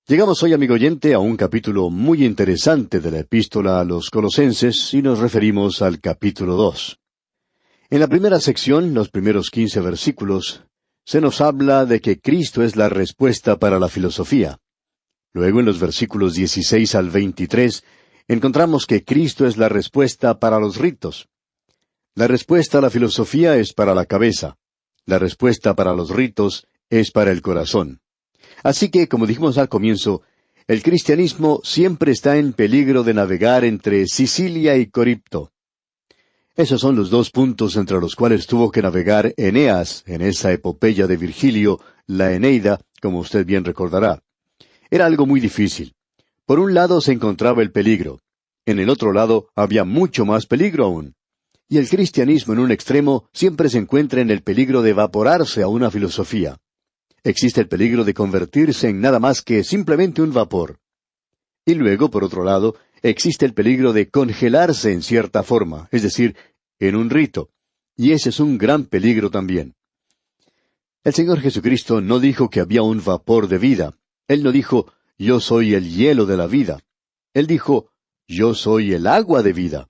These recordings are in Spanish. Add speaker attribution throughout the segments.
Speaker 1: Llegamos hoy, amigo oyente, a un capítulo muy interesante de la epístola a los Colosenses y nos referimos al capítulo 2. En la primera sección, los primeros 15 versículos, se nos habla de que Cristo es la respuesta para la filosofía. Luego, en los versículos 16 al 23, encontramos que Cristo es la respuesta para los ritos. La respuesta a la filosofía es para la cabeza. La respuesta para los ritos es para el corazón. Así que, como dijimos al comienzo, el cristianismo siempre está en peligro de navegar entre Sicilia y Coripto. Esos son los dos puntos entre los cuales tuvo que navegar Eneas en esa epopeya de Virgilio, la Eneida, como usted bien recordará. Era algo muy difícil. Por un lado se encontraba el peligro. En el otro lado había mucho más peligro aún. Y el cristianismo en un extremo siempre se encuentra en el peligro de evaporarse a una filosofía. Existe el peligro de convertirse en nada más que simplemente un vapor. Y luego, por otro lado, existe el peligro de congelarse en cierta forma, es decir, en un rito. Y ese es un gran peligro también. El Señor Jesucristo no dijo que había un vapor de vida. Él no dijo, yo soy el hielo de la vida. Él dijo, yo soy el agua de vida.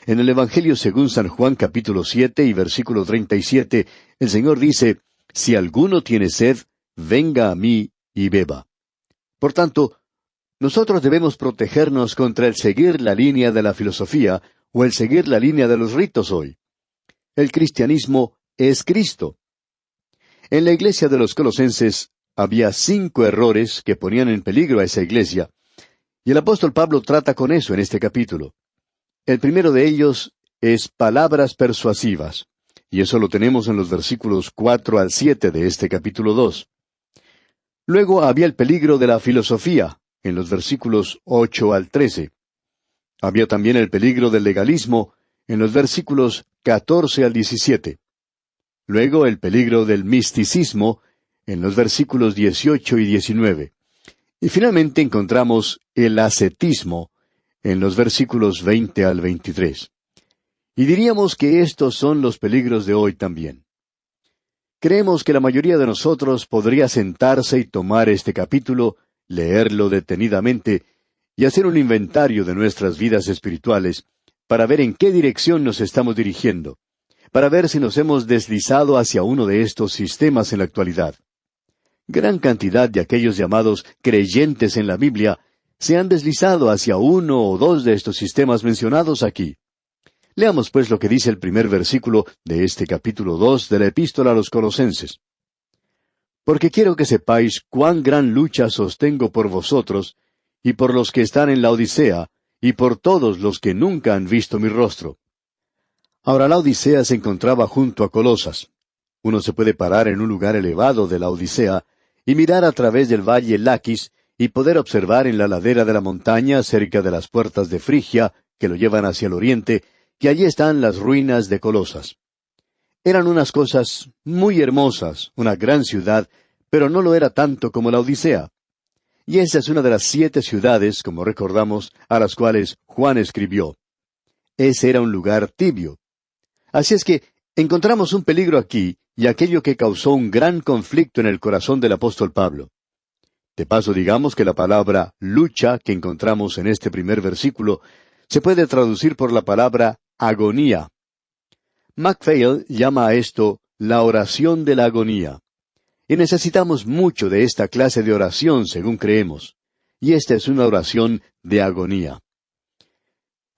Speaker 1: En el Evangelio según San Juan capítulo 7 y versículo 37, el Señor dice, si alguno tiene sed, venga a mí y beba. Por tanto, nosotros debemos protegernos contra el seguir la línea de la filosofía o el seguir la línea de los ritos hoy. El cristianismo es Cristo. En la iglesia de los Colosenses había 5 errores que ponían en peligro a esa iglesia, y el apóstol Pablo trata con eso en este capítulo. El primero de ellos es palabras persuasivas. Y eso lo tenemos en los versículos 4 al 7 de este capítulo 2. Luego había el peligro de la filosofía, en los versículos 8 al 13. Había también el peligro del legalismo, en los versículos 14 al 17. Luego el peligro del misticismo, en los versículos 18 y 19. Y finalmente encontramos el ascetismo, en los versículos 20 al 23. Y diríamos que estos son los peligros de hoy también. Creemos que la mayoría de nosotros podría sentarse y tomar este capítulo, leerlo detenidamente y hacer un inventario de nuestras vidas espirituales para ver en qué dirección nos estamos dirigiendo, para ver si nos hemos deslizado hacia uno de estos sistemas en la actualidad. Gran cantidad de aquellos llamados creyentes en la Biblia se han deslizado hacia uno o dos de estos sistemas mencionados aquí. Leamos pues lo que dice el primer versículo de este capítulo 2 de la epístola a los Colosenses. Porque quiero que sepáis cuán gran lucha sostengo por vosotros, y por los que están en la Odisea, y por todos los que nunca han visto mi rostro. Ahora la Odisea se encontraba junto a Colosas. Uno se puede parar en un lugar elevado de la Odisea, y mirar a través del valle Laquis, y poder observar en la ladera de la montaña, cerca de las puertas de Frigia, que lo llevan hacia el oriente, que allí están las ruinas de Colosas. Eran unas cosas muy hermosas, una gran ciudad, pero no lo era tanto como la Odisea. Y esa es una de las 7 ciudades, como recordamos, a las cuales Juan escribió. Ese era un lugar tibio. Así es que encontramos un peligro aquí, y aquello que causó un gran conflicto en el corazón del apóstol Pablo. De paso, digamos que la palabra lucha que encontramos en este primer versículo se puede traducir por la palabra agonía. MacPhail llama a esto la oración de la agonía. Y necesitamos mucho de esta clase de oración, según creemos. Y esta es una oración de agonía.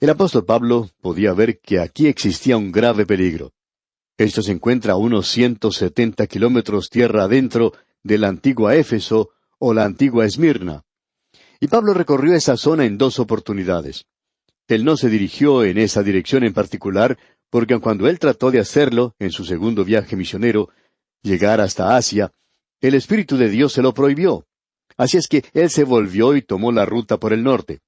Speaker 1: El apóstol Pablo podía ver que aquí existía un grave peligro. Esto se encuentra a unos 170 kilómetros tierra adentro de la antigua Éfeso o la antigua Esmirna. Y Pablo recorrió esa zona en 2 oportunidades. Él no se dirigió en esa dirección en particular, porque cuando él trató de hacerlo, en su segundo viaje misionero, llegar hasta Asia, el Espíritu de Dios se lo prohibió. Así es que él se volvió y tomó la ruta por el norte.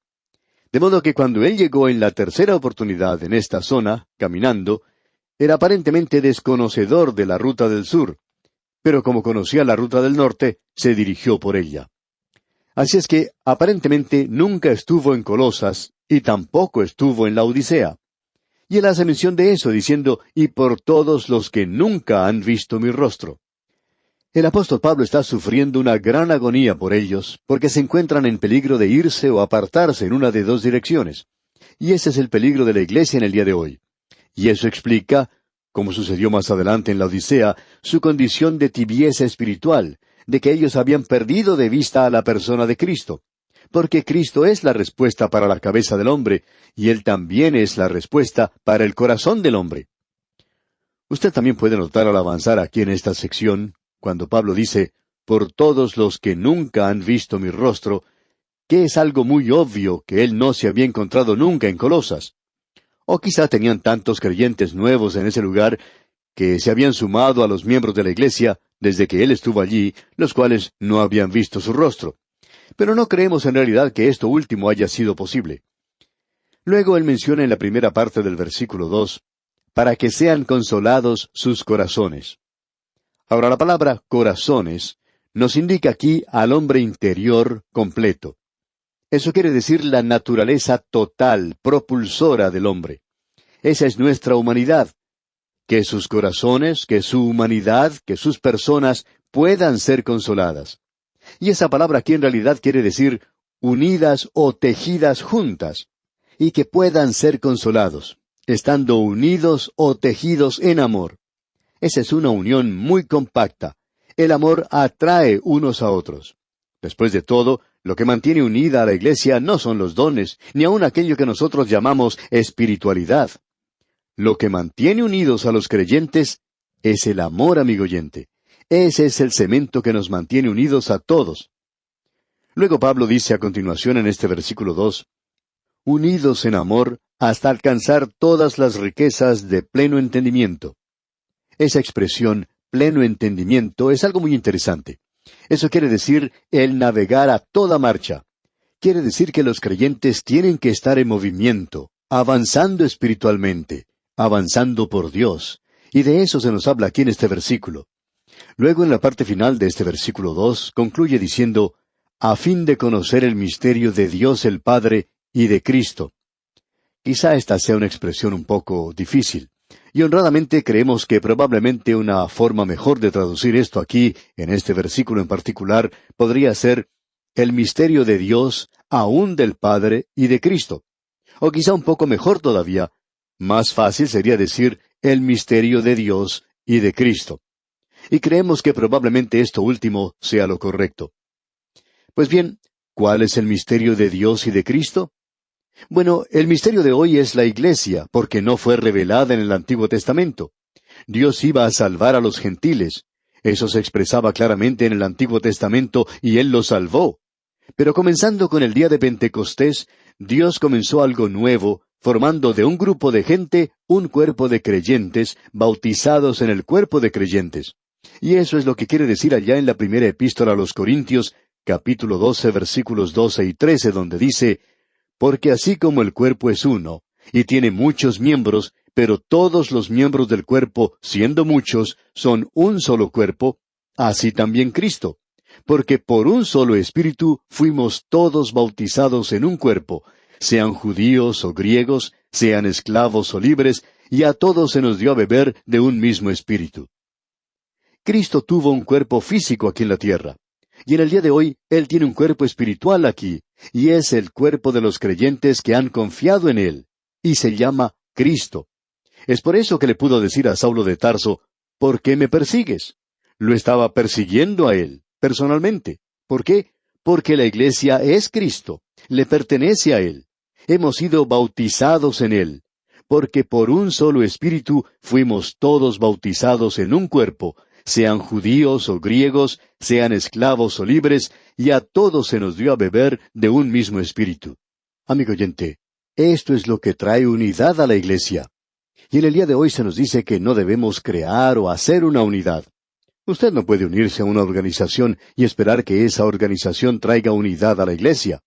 Speaker 1: De modo que cuando él llegó en la tercera oportunidad en esta zona, caminando, era aparentemente desconocedor de la ruta del sur, pero como conocía la ruta del norte, se dirigió por ella. Así es que, aparentemente, nunca estuvo en Colosas, y tampoco estuvo en la Odisea. Y él hace mención de eso, diciendo, y por todos los que nunca han visto mi rostro. El apóstol Pablo está sufriendo una gran agonía por ellos, porque se encuentran en peligro de irse o apartarse en una de dos direcciones. Y ese es el peligro de la iglesia en el día de hoy. Y eso explica, como sucedió más adelante en la Odisea, su condición de tibieza espiritual, de que ellos habían perdido de vista a la persona de Cristo. Porque Cristo es la respuesta para la cabeza del hombre, y Él también es la respuesta para el corazón del hombre. Usted también puede notar al avanzar aquí en esta sección, cuando Pablo dice, por todos los que nunca han visto mi rostro, que es algo muy obvio que él no se había encontrado nunca en Colosas. O quizá tenían tantos creyentes nuevos en ese lugar que se habían sumado a los miembros de la iglesia desde que él estuvo allí, los cuales no habían visto su rostro. Pero no creemos en realidad que esto último haya sido posible. Luego él menciona en la primera parte del versículo 2, para que sean consolados sus corazones. Ahora la palabra corazones nos indica aquí al hombre interior completo. Eso quiere decir la naturaleza total, propulsora del hombre. Esa es nuestra humanidad. Que sus corazones, que su humanidad, que sus personas puedan ser consoladas. Y esa palabra aquí en realidad quiere decir unidas o tejidas juntas, y que puedan ser consolados, estando unidos o tejidos en amor. Esa es una unión muy compacta. El amor atrae unos a otros. Después de todo, lo que mantiene unida a la iglesia no son los dones, ni aun aquello que nosotros llamamos espiritualidad. Lo que mantiene unidos a los creyentes es el amor, amigo oyente. Ese es el cemento que nos mantiene unidos a todos. Luego Pablo dice a continuación en este versículo 2, unidos en amor hasta alcanzar todas las riquezas de pleno entendimiento. Esa expresión, pleno entendimiento, es algo muy interesante. Eso quiere decir el navegar a toda marcha. Quiere decir que los creyentes tienen que estar en movimiento, avanzando espiritualmente, avanzando por Dios. Y de eso se nos habla aquí en este versículo. Luego en la parte final de este versículo 2 concluye diciendo, a fin de conocer el misterio de Dios el Padre y de Cristo. Quizá esta sea una expresión un poco difícil. Y honradamente creemos que probablemente una forma mejor de traducir esto aquí, en este versículo en particular, podría ser el misterio de Dios, aún del Padre y de Cristo. O quizá un poco mejor todavía, más fácil sería decir el misterio de Dios y de Cristo. Y creemos que probablemente esto último sea lo correcto. Pues bien, ¿cuál es el misterio de Dios y de Cristo? Bueno, el misterio de hoy es la Iglesia, porque no fue revelada en el Antiguo Testamento. Dios iba a salvar a los gentiles. Eso se expresaba claramente en el Antiguo Testamento y Él los salvó. Pero comenzando con el día de Pentecostés, Dios comenzó algo nuevo, formando de un grupo de gente un cuerpo de creyentes, bautizados en el cuerpo de creyentes. Y eso es lo que quiere decir allá en la primera epístola a los Corintios, capítulo 12, versículos 12 y 13, donde dice, porque así como el cuerpo es uno, y tiene muchos miembros, pero todos los miembros del cuerpo, siendo muchos, son un solo cuerpo, así también Cristo. Porque por un solo Espíritu fuimos todos bautizados en un cuerpo, sean judíos o griegos, sean esclavos o libres, y a todos se nos dio a beber de un mismo Espíritu. Cristo tuvo un cuerpo físico aquí en la tierra. Y en el día de hoy, Él tiene un cuerpo espiritual aquí, y es el cuerpo de los creyentes que han confiado en Él, y se llama Cristo. Es por eso que le pudo decir a Saulo de Tarso, ¿por qué me persigues? Lo estaba persiguiendo a Él, personalmente. ¿Por qué? Porque la iglesia es Cristo, le pertenece a Él. Hemos sido bautizados en Él, porque por un solo Espíritu fuimos todos bautizados en un cuerpo, sean judíos o griegos, sean esclavos o libres, y a todos se nos dio a beber de un mismo Espíritu. Amigo oyente, esto es lo que trae unidad a la iglesia. Y en el día de hoy se nos dice que no debemos crear o hacer una unidad. Usted no puede unirse a una organización y esperar que esa organización traiga unidad a la iglesia.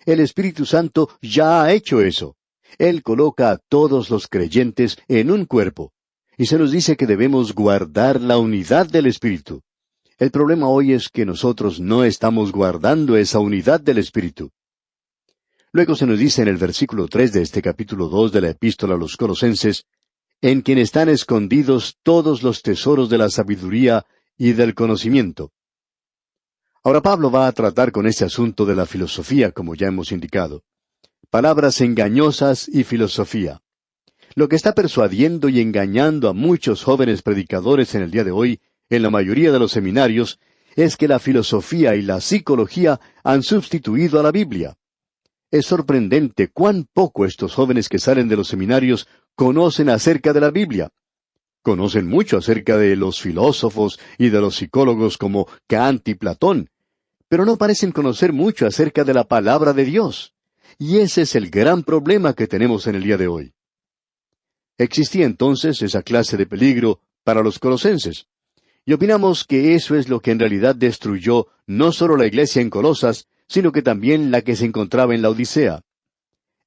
Speaker 1: El Espíritu Santo ya ha hecho eso. Él coloca a todos los creyentes en un cuerpo. Y se nos dice que debemos guardar la unidad del Espíritu. El problema hoy es que nosotros no estamos guardando esa unidad del Espíritu. Luego se nos dice en el versículo 3 de este capítulo 2 de la Epístola a los Colosenses, en quien están escondidos todos los tesoros de la sabiduría y del conocimiento. Ahora Pablo va a tratar con este asunto de la filosofía, como ya hemos indicado. Palabras engañosas y filosofía. Lo que está persuadiendo y engañando a muchos jóvenes predicadores en el día de hoy, en la mayoría de los seminarios, es que la filosofía y la psicología han sustituido a la Biblia. Es sorprendente cuán poco estos jóvenes que salen de los seminarios conocen acerca de la Biblia. Conocen mucho acerca de los filósofos y de los psicólogos como Kant y Platón, pero no parecen conocer mucho acerca de la palabra de Dios. Y ese es el gran problema que tenemos en el día de hoy. Existía entonces esa clase de peligro para los colosenses. Y opinamos que eso es lo que en realidad destruyó no solo la iglesia en Colosas, sino que también la que se encontraba en la Odisea.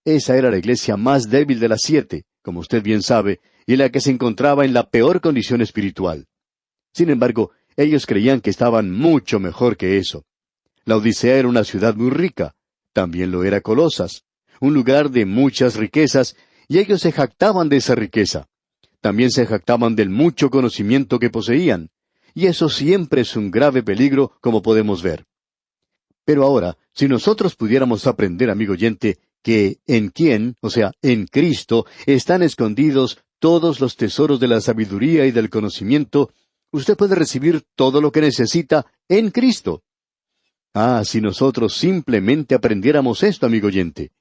Speaker 1: Esa era la iglesia más débil de las 7, como usted bien sabe, y la que se encontraba en la peor condición espiritual. Sin embargo, ellos creían que estaban mucho mejor que eso. La Odisea era una ciudad muy rica, también lo era Colosas, un lugar de muchas riquezas, y ellos se jactaban de esa riqueza. También se jactaban del mucho conocimiento que poseían, y eso siempre es un grave peligro, como podemos ver. Pero ahora, si nosotros pudiéramos aprender, amigo oyente, que en quién, o sea, en Cristo, están escondidos todos los tesoros de la sabiduría y del conocimiento, usted puede recibir todo lo que necesita en Cristo. Ah, si nosotros simplemente aprendiéramos esto, amigo oyente.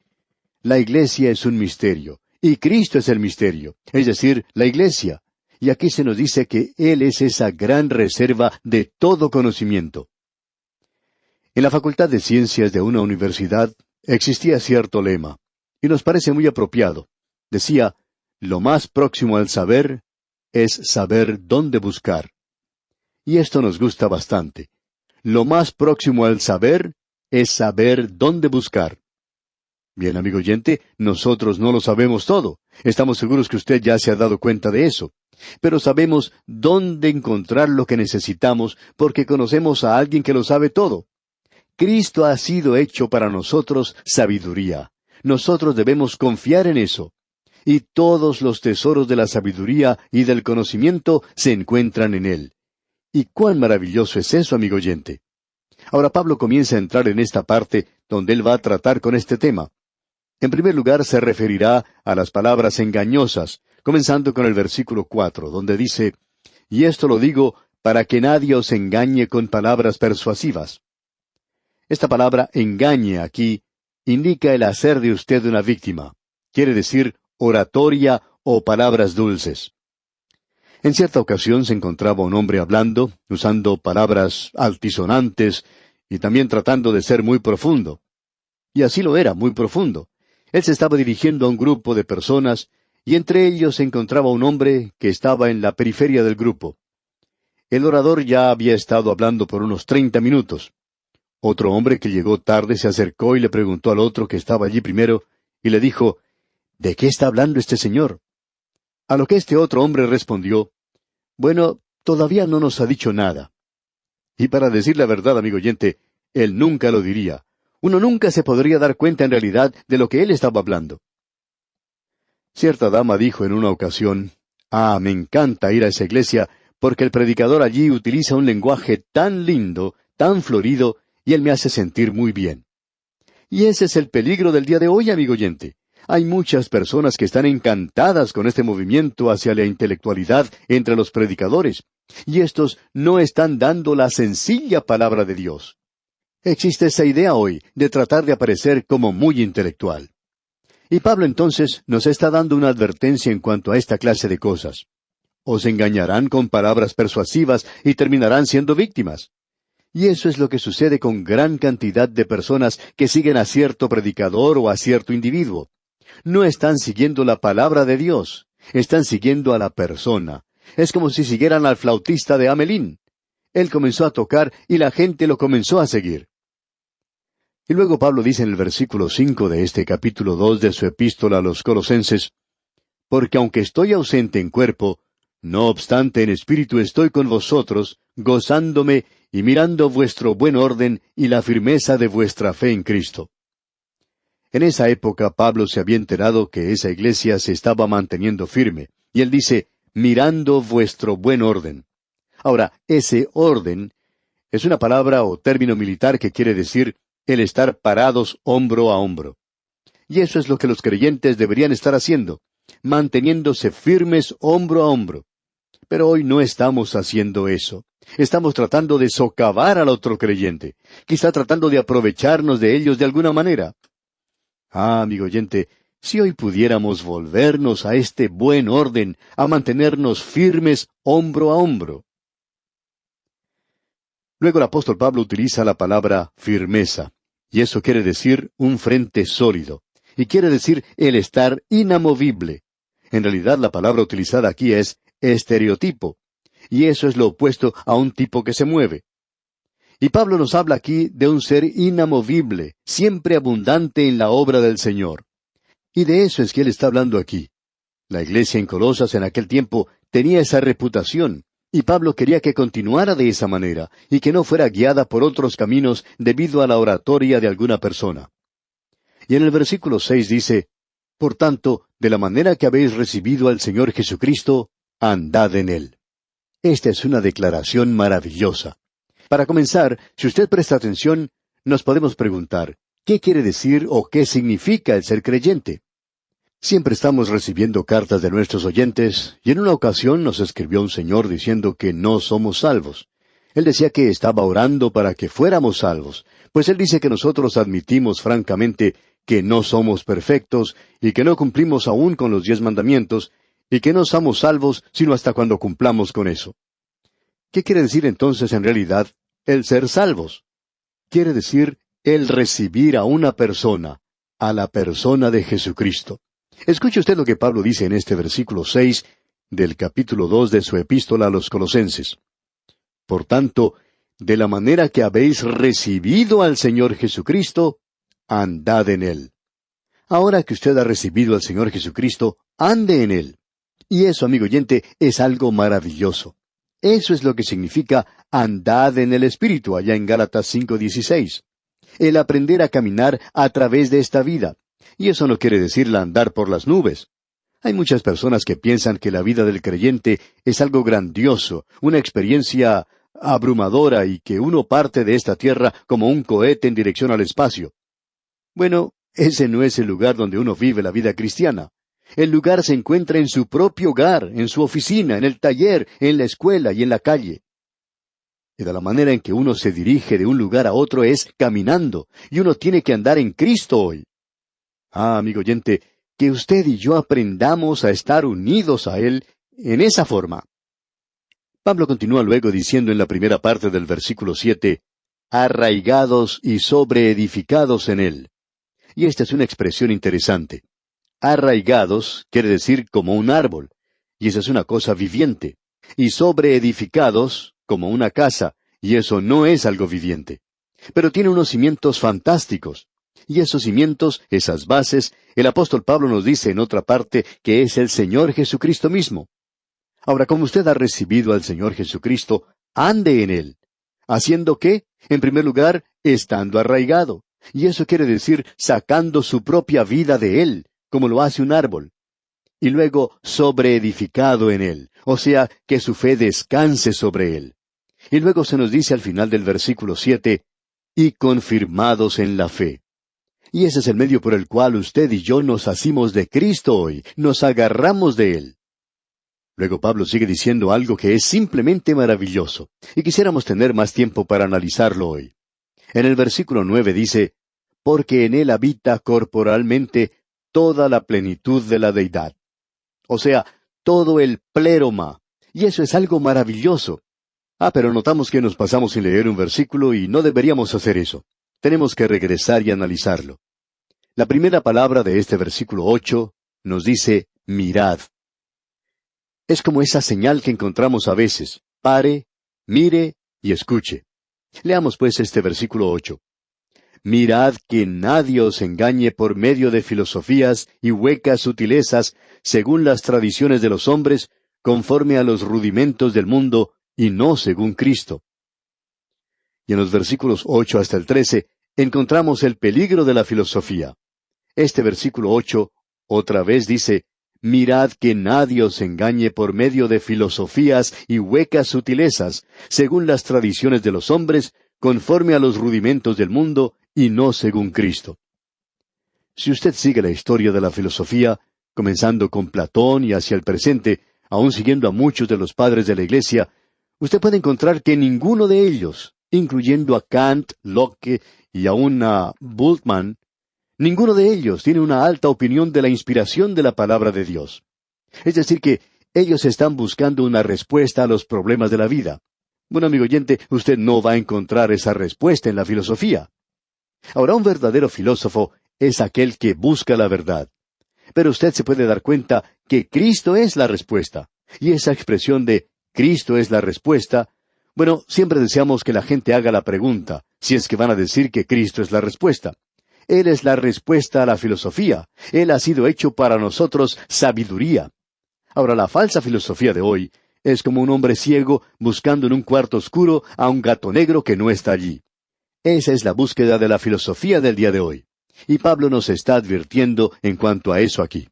Speaker 1: La iglesia es un misterio, y Cristo es el misterio, es decir, la iglesia. Y aquí se nos dice que Él es esa gran reserva de todo conocimiento. En la Facultad de Ciencias de una universidad existía cierto lema, y nos parece muy apropiado. Decía, lo más próximo al saber es saber dónde buscar. Y esto nos gusta bastante. Lo más próximo al saber es saber dónde buscar. Bien, amigo oyente, nosotros no lo sabemos todo. Estamos seguros que usted ya se ha dado cuenta de eso. Pero sabemos dónde encontrar lo que necesitamos porque conocemos a alguien que lo sabe todo. Cristo ha sido hecho para nosotros sabiduría. Nosotros debemos confiar en eso. Y todos los tesoros de la sabiduría y del conocimiento se encuentran en Él. ¿Y cuán maravilloso es eso, amigo oyente? Ahora Pablo comienza a entrar en esta parte donde él va a tratar con este tema. En primer lugar se referirá a las palabras engañosas, comenzando con el versículo 4, donde dice, «Y esto lo digo para que nadie os engañe con palabras persuasivas». Esta palabra engañe aquí indica el hacer de usted una víctima. Quiere decir oratoria o palabras dulces. En cierta ocasión se encontraba un hombre hablando, usando palabras altisonantes y también tratando de ser muy profundo. Y así lo era, muy profundo. Él se estaba dirigiendo a un grupo de personas y entre ellos se encontraba un hombre que estaba en la periferia del grupo. El orador ya había estado hablando por unos 30 minutos. Otro hombre que llegó tarde se acercó y le preguntó al otro que estaba allí primero, y le dijo, ¿de qué está hablando este señor? A lo que este otro hombre respondió, bueno, todavía no nos ha dicho nada. Y para decir la verdad, amigo oyente, él nunca lo diría. Uno nunca se podría dar cuenta en realidad de lo que él estaba hablando. Cierta dama dijo en una ocasión, me encanta ir a esa iglesia, porque el predicador allí utiliza un lenguaje tan lindo, tan florido, y él me hace sentir muy bien. Y ese es el peligro del día de hoy, amigo oyente. Hay muchas personas que están encantadas con este movimiento hacia la intelectualidad entre los predicadores, y estos no están dando la sencilla palabra de Dios. Existe esa idea hoy de tratar de aparecer como muy intelectual. Y Pablo entonces nos está dando una advertencia en cuanto a esta clase de cosas. Os engañarán con palabras persuasivas y terminarán siendo víctimas. Y eso es lo que sucede con gran cantidad de personas que siguen a cierto predicador o a cierto individuo. No están siguiendo la palabra de Dios, están siguiendo a la persona. Es como si siguieran al flautista de Hamelín. Él comenzó a tocar y la gente lo comenzó a seguir. Y luego Pablo dice en el versículo 5 de este capítulo 2 de su epístola a los Colosenses, «Porque aunque estoy ausente en cuerpo, no obstante en espíritu estoy con vosotros, gozándome y mirando vuestro buen orden y la firmeza de vuestra fe en Cristo». En esa época Pablo se había enterado que esa iglesia se estaba manteniendo firme, y él dice, «mirando vuestro buen orden». Ahora, ese orden es una palabra o término militar que quiere decir el estar parados hombro a hombro. Y eso es lo que los creyentes deberían estar haciendo, manteniéndose firmes hombro a hombro. Pero hoy no estamos haciendo eso. Estamos tratando de socavar al otro creyente, quizá tratando de aprovecharnos de ellos de alguna manera. Amigo oyente, si hoy pudiéramos volvernos a este buen orden, a mantenernos firmes hombro a hombro. Luego el apóstol Pablo utiliza la palabra firmeza, y eso quiere decir un frente sólido, y quiere decir el estar inamovible. En realidad la palabra utilizada aquí es estereotipo, y eso es lo opuesto a un tipo que se mueve. Y Pablo nos habla aquí de un ser inamovible, siempre abundante en la obra del Señor. Y de eso es que él está hablando aquí. La iglesia en Colosas en aquel tiempo tenía esa reputación, y Pablo quería que continuara de esa manera, y que no fuera guiada por otros caminos debido a la oratoria de alguna persona. Y en el versículo 6 dice, Por tanto, de la manera que habéis recibido al Señor Jesucristo, andad en Él. Esta es una declaración maravillosa. Para comenzar, si usted presta atención, nos podemos preguntar, ¿qué quiere decir o qué significa el ser creyente? Siempre estamos recibiendo cartas de nuestros oyentes, y en una ocasión nos escribió un señor diciendo que no somos salvos. Él decía que estaba orando para que fuéramos salvos, pues él dice que nosotros admitimos francamente que no somos perfectos y que no cumplimos aún con los 10 mandamientos, y que no somos salvos sino hasta cuando cumplamos con eso. ¿Qué quiere decir entonces en realidad el ser salvos? Quiere decir el recibir a una persona, a la persona de Jesucristo. Escuche usted lo que Pablo dice en este versículo 6 del capítulo 2 de su epístola a los Colosenses. Por tanto, de la manera que habéis recibido al Señor Jesucristo, andad en Él. Ahora que usted ha recibido al Señor Jesucristo, ande en Él. Y eso, amigo oyente, es algo maravilloso. Eso es lo que significa andad en el Espíritu, allá en Gálatas 5:16. El aprender a caminar a través de esta vida. Y eso no quiere decir la andar por las nubes. Hay muchas personas que piensan que la vida del creyente es algo grandioso, una experiencia abrumadora y que uno parte de esta tierra como un cohete en dirección al espacio. Bueno, ese no es el lugar donde uno vive la vida cristiana. El lugar se encuentra en su propio hogar, en su oficina, en el taller, en la escuela y en la calle. Y de la manera en que uno se dirige de un lugar a otro es caminando, y uno tiene que andar en Cristo hoy. Amigo oyente, que usted y yo aprendamos a estar unidos a Él en esa forma. Pablo continúa luego diciendo en la primera parte del versículo 7, arraigados y sobreedificados en Él. Y esta es una expresión interesante. Arraigados quiere decir como un árbol, y esa es una cosa viviente. Y sobreedificados como una casa, y eso no es algo viviente. Pero tiene unos cimientos fantásticos. Y esos cimientos, esas bases, el apóstol Pablo nos dice en otra parte que es el Señor Jesucristo mismo. Ahora, como usted ha recibido al Señor Jesucristo, ande en Él. ¿Haciendo qué? En primer lugar, estando arraigado. Y eso quiere decir sacando su propia vida de Él, como lo hace un árbol. Y luego, sobreedificado en Él, o sea, que su fe descanse sobre Él. Y luego se nos dice al final del versículo 7, y confirmados en la fe. Y ese es el medio por el cual usted y yo nos asimos de Cristo hoy, nos agarramos de Él. Luego Pablo sigue diciendo algo que es simplemente maravilloso, y quisiéramos tener más tiempo para analizarlo hoy. En el versículo 9 dice, porque en Él habita corporalmente toda la plenitud de la deidad. O sea, todo el pléroma. Y eso es algo maravilloso. Pero notamos que nos pasamos sin leer un versículo y no deberíamos hacer eso. Tenemos que regresar y analizarlo. La primera palabra de este versículo 8 nos dice, mirad. Es como esa señal que encontramos a veces. Pare, mire y escuche. Leamos pues este versículo 8. Mirad que nadie os engañe por medio de filosofías y huecas sutilezas, según las tradiciones de los hombres, conforme a los rudimentos del mundo, y no según Cristo. Y en los versículos 8 hasta el 13, encontramos el peligro de la filosofía. Este versículo 8 otra vez dice, Mirad que nadie os engañe por medio de filosofías y huecas sutilezas, según las tradiciones de los hombres, conforme a los rudimentos del mundo, y no según Cristo. Si usted sigue la historia de la filosofía, comenzando con Platón y hacia el presente, aun siguiendo a muchos de los padres de la Iglesia, usted puede encontrar que ninguno de ellos, incluyendo a Kant, Locke y aun a Bultmann, ninguno de ellos tiene una alta opinión de la inspiración de la palabra de Dios. Es decir, que ellos están buscando una respuesta a los problemas de la vida. Bueno, amigo oyente, usted no va a encontrar esa respuesta en la filosofía. Ahora, un verdadero filósofo es aquel que busca la verdad. Pero usted se puede dar cuenta que Cristo es la respuesta. Y esa expresión de Cristo es la respuesta, bueno, siempre deseamos que la gente haga la pregunta, si es que van a decir que Cristo es la respuesta. Él es la respuesta a la filosofía. Él ha sido hecho para nosotros sabiduría. Ahora, la falsa filosofía de hoy es como un hombre ciego buscando en un cuarto oscuro a un gato negro que no está allí. Esa es la búsqueda de la filosofía del día de hoy. Y Pablo nos está advirtiendo en cuanto a eso aquí.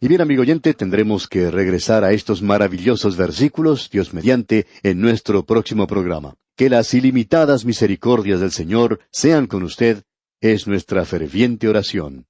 Speaker 1: Y bien, amigo oyente, tendremos que regresar a estos maravillosos versículos, Dios mediante, en nuestro próximo programa. Que las ilimitadas misericordias del Señor sean con usted, es nuestra ferviente oración.